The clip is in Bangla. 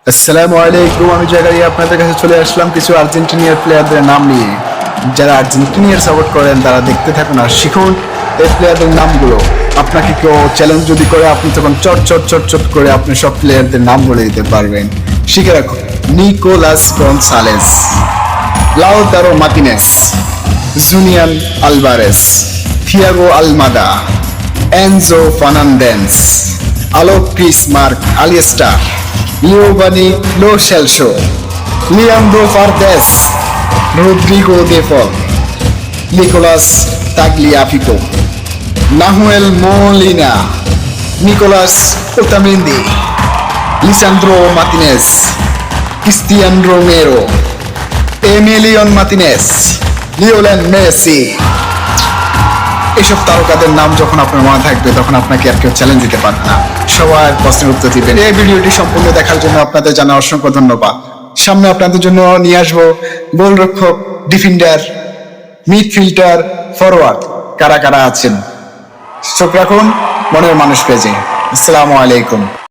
আসসালামু আলাইকুম। আমি জাকারিয়া আপনাদের কাছে চলে আসলাম কিছু আর্জেন্টিনিয়ার প্লেয়ারদের নাম নিয়ে। যারা আর্জেন্টিনিয়ার সাপোর্ট করেন তারা দেখতে থাকুন আর শিখুন এই প্লেয়ারদের নামগুলো। আপনাকে কেউ চ্যালেঞ্জ যদি করে আপনি তখন চট চট চট চট করে আপনি সব প্লেয়ারদের নাম বলে দিতে পারবেন। শিখে রাখুন: Nicolas Gonzalez, Lautaro Martinez, Julian Alvarez, Thiago Almada, Enzo Fernandez, Alexis Mac Allister, Giovani Lo Celso, Leandro Paredes, Rodrigo De Paul, Nicolas Tagliafico, Nahuel Molina, Nicolas Otamendi, Lisandro Martinez, Cristian Romero, Emiliano Martinez, Lionel Messi. এইসব তারকাদের নাম যখন আপনার মনে থাকবে তখন আপনাকে আর কেউ চ্যালেঞ্জ দিতে পারবে না। সবার প্রশ্নের উত্তর দিবেন। এই ভিডিওটি সম্পূর্ণ দেখার জন্য আপনাদের জানা অসংখ্য ধন্যবাদ। সামনে আপনাদের জন্য নিয়ে আসবো গোলরক্ষক, ডিফেন্ডার, মিডফিল্ডার, ফরওয়ার্ড কারা কারা আছেন। চোখ রাখুন মনের মানুষ পেজে। আসসালামু আলাইকুম।